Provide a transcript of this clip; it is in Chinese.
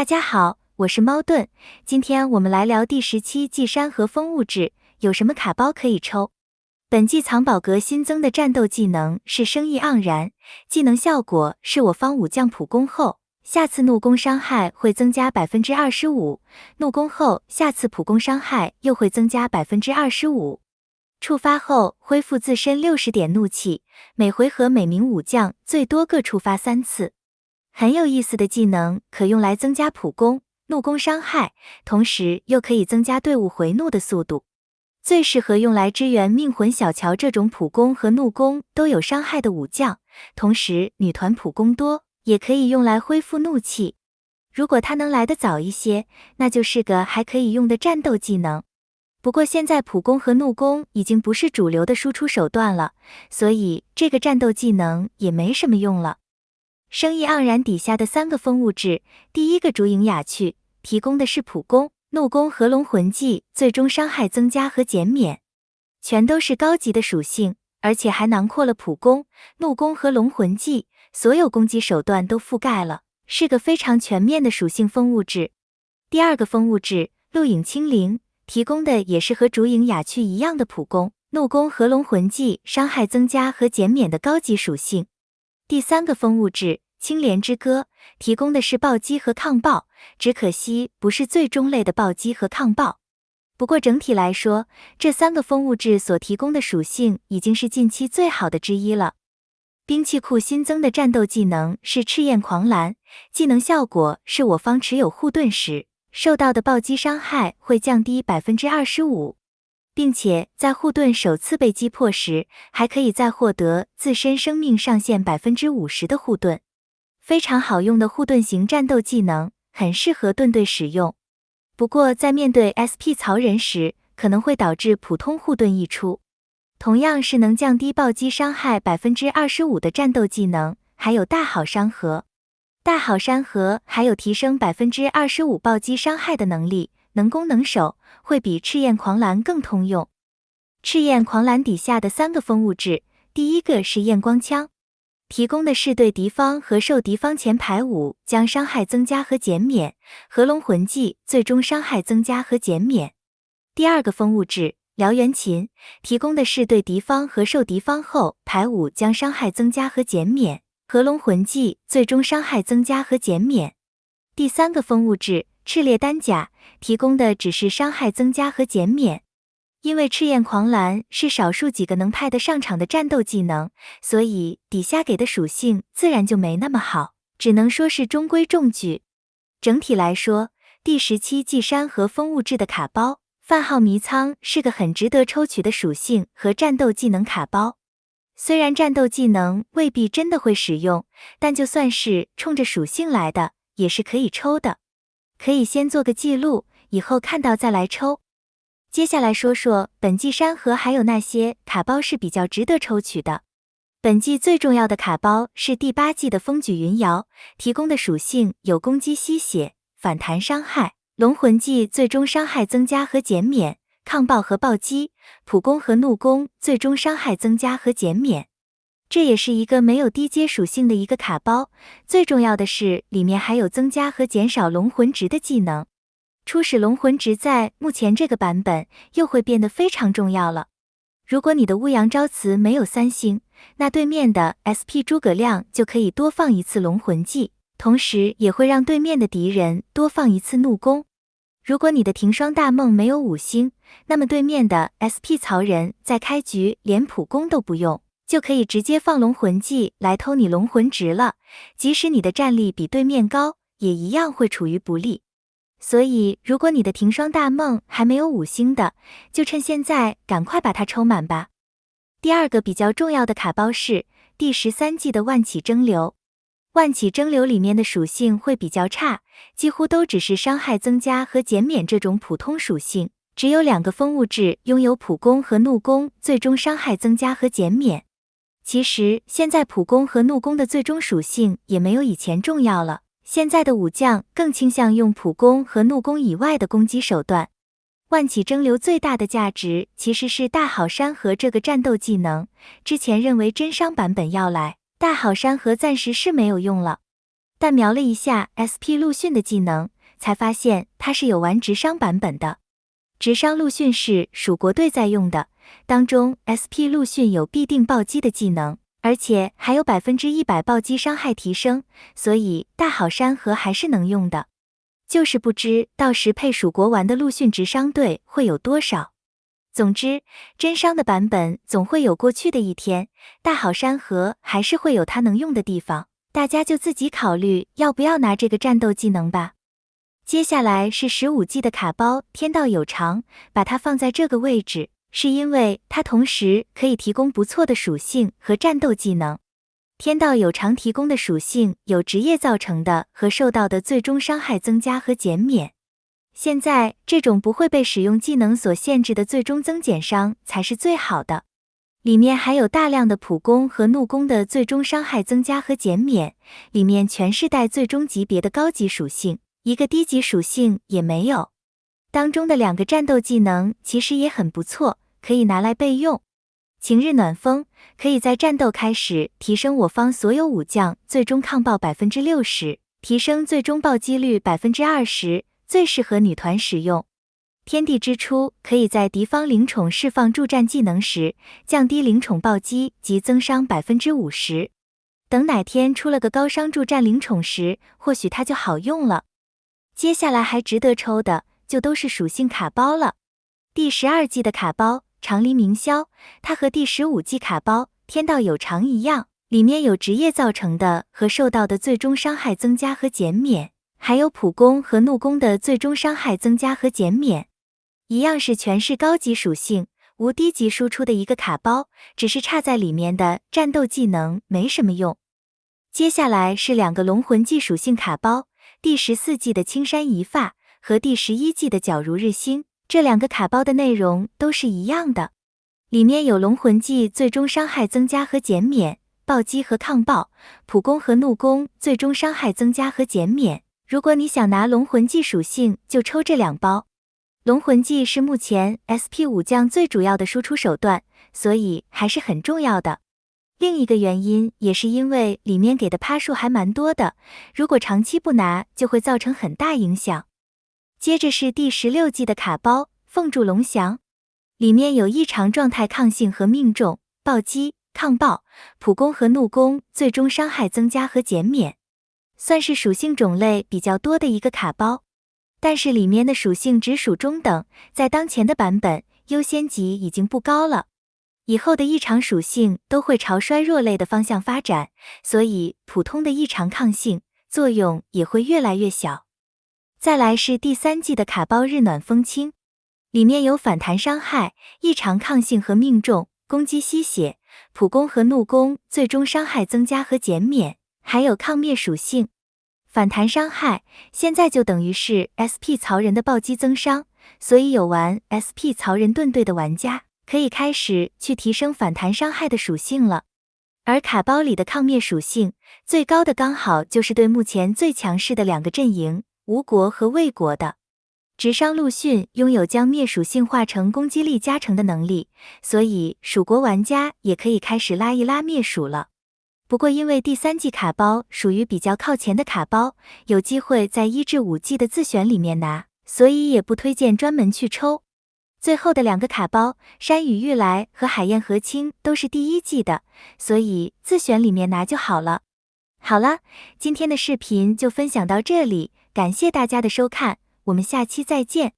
大家好，我是猫盾，今天我们来聊第17季山河风物志，有什么卡包可以抽？本季藏宝阁新增的战斗技能是生意盎然，技能效果是我方武将普攻后，下次怒攻伤害会增加 25%， 怒攻后下次普攻伤害又会增加 25%。触发后恢复自身60点怒气，每回合每名武将最多各触发3次。很有意思的技能，可用来增加普攻、怒攻伤害，同时又可以增加队伍回怒的速度。最适合用来支援命魂小乔这种普攻和怒攻都有伤害的武将，同时女团普攻多，也可以用来恢复怒气。如果它能来得早一些，那就是个还可以用的战斗技能。不过现在普攻和怒攻已经不是主流的输出手段了，所以这个战斗技能也没什么用了。生意盎然底下的3个风物志，第一个烛影雅趣，提供的是普攻、怒攻和龙魂技最终伤害增加和减免，全都是高级的属性，而且还囊括了普攻、怒攻和龙魂技，所有攻击手段都覆盖了，是个非常全面的属性风物志。第二个风物志，陆影清灵，提供的也是和烛影雅趣一样的普攻、怒攻和龙魂技伤害增加和减免的高级属性。第三个风物志，青莲之歌，提供的是暴击和抗爆，只可惜不是最终类的暴击和抗爆。不过整体来说，这3个风物志所提供的属性已经是近期最好的之一了。兵器库新增的战斗技能是赤焰狂澜，技能效果是我方持有护盾时，受到的暴击伤害会降低 25%。并且在护盾首次被击破时，还可以再获得自身生命上限 50% 的护盾。非常好用的护盾型战斗技能，很适合盾队使用。不过在面对 SP 曹人时，可能会导致普通护盾溢出。同样是能降低暴击伤害 25% 的战斗技能，还有大好山河。大好山河还有提升 25% 暴击伤害的能力，能攻能守，会比赤焰狂澜更通用。赤焰狂澜底下的3个风物志，第一个是焰光枪，提供的是对敌方和受敌方前排5将伤害增加和减免，和龙魂技最终伤害增加和减免。第二个风物志，燎原琴，提供的是对敌方和受敌方后排5将伤害增加和减免，和龙魂技最终伤害增加和减免。第三个风物志，炽烈单甲，提供的只是伤害增加和减免。因为赤焰狂澜是少数几个能派得上场的战斗技能，所以底下给的属性自然就没那么好，只能说是中规中矩。整体来说，第17季山河风物志的卡包范号迷苍是个很值得抽取的属性和战斗技能卡包。虽然战斗技能未必真的会使用，但就算是冲着属性来的，也是可以抽的。可以先做个记录，以后看到再来抽。接下来说说本季山河还有那些卡包是比较值得抽取的。本季最重要的卡包是第8季的风举云瑶，提供的属性有攻击吸血、反弹伤害、龙魂技最终伤害增加和减免、抗爆和暴击、普攻和怒攻最终伤害增加和减免。这也是一个没有低阶属性的一个卡包，最重要的是里面还有增加和减少龙魂值的技能。初始龙魂值在目前这个版本又会变得非常重要了。如果你的乌阳招词没有3星，那对面的 SP 诸葛亮就可以多放1次龙魂技，同时也会让对面的敌人多放1次怒攻。如果你的停霜大梦没有5星，那么对面的 SP 曹人在开局连普攻都不用，就可以直接放龙魂技来偷你龙魂值了，即使你的战力比对面高，也一样会处于不利。所以如果你的停霜大梦还没有5星的，就趁现在赶快把它抽满吧。第二个比较重要的卡包是第13季的万起蒸馏。万起蒸馏里面的属性会比较差，几乎都只是伤害增加和减免这种普通属性，只有2个风物志拥有普攻和怒攻最终伤害增加和减免。其实现在普攻和怒攻的最终属性也没有以前重要了，现在的武将更倾向用普攻和怒攻以外的攻击手段。万起蒸馏最大的价值其实是大好山河这个战斗技能，之前认为真伤版本要来，大好山河暂时是没有用了。但瞄了一下 SP 陆逊的技能，才发现它是有玩直伤版本的。直伤陆逊是蜀国队在用的，当中 SP 陆逊有必定暴击的技能，而且还有100%暴击伤害提升，所以大好山河还是能用的。就是不知到时配蜀国玩的陆逊直伤队会有多少。总之，真伤的版本总会有过去的一天，大好山河还是会有它能用的地方，大家就自己考虑要不要拿这个战斗技能吧。接下来是15季的卡包天道有常，把它放在这个位置，是因为它同时可以提供不错的属性和战斗技能。天道有常提供的属性有职业造成的和受到的最终伤害增加和减免。现在这种不会被使用技能所限制的最终增减伤才是最好的。里面还有大量的普攻和怒攻的最终伤害增加和减免，里面全是带最终级别的高级属性，一个低级属性也没有。当中的2个战斗技能其实也很不错，可以拿来备用。晴日暖风可以在战斗开始提升我方所有武将最终抗爆 60%， 提升最终暴击率 20%， 最适合女团使用。天地之初可以在敌方灵宠释放助战技能时，降低灵宠暴击及增伤 50%。 等哪天出了个高伤助战灵宠时，或许它就好用了。接下来还值得抽的就都是属性卡包了。第12季的卡包长黎明霄，它和第15季卡包天道有常一样，里面有职业造成的和受到的最终伤害增加和减免，还有普攻和怒攻的最终伤害增加和减免。一样是全是高级属性，无低级输出的一个卡包，只是差在里面的战斗技能没什么用。接下来是2个龙魂技属性卡包，第14季的青山一发和第11季的皎如日星，这2个卡包的内容都是一样的。里面有龙魂技最终伤害增加和减免，暴击和抗爆，普攻和怒攻最终伤害增加和减免。如果你想拿龙魂技属性，就抽这2包。龙魂技是目前 SP 武将最主要的输出手段，所以还是很重要的。另一个原因也是因为里面给的趴数还蛮多的，如果长期不拿就会造成很大影响。接着是第16季的卡包凤柱龙翔，里面有异常状态抗性和命中、暴击、抗爆、普攻和怒攻最终伤害增加和减免，算是属性种类比较多的一个卡包。但是里面的属性只属中等，在当前的版本优先级已经不高了，以后的异常属性都会朝衰弱类的方向发展，所以普通的异常抗性作用也会越来越小。再来是第3季的卡包日暖风轻，里面有反弹伤害、异常抗性和命中、攻击吸血、普攻和怒攻最终伤害增加和减免，还有抗灭属性。反弹伤害现在就等于是 SP 曹仁的暴击增伤，所以有玩 SP 曹仁盾队的玩家可以开始去提升反弹伤害的属性了。而卡包里的抗灭属性最高的刚好就是对目前最强势的2个阵营吴国和魏国的。直伤陆逊拥有将灭属性化成攻击力加成的能力，所以蜀国玩家也可以开始拉一拉灭属了。不过因为第3季卡包属于比较靠前的卡包，有机会在1至5季的自选里面拿，所以也不推荐专门去抽。最后的2个卡包山雨欲来和海燕和亲都是第1季的，所以自选里面拿就好了。好了，今天的视频就分享到这里，感谢大家的收看，我们下期再见。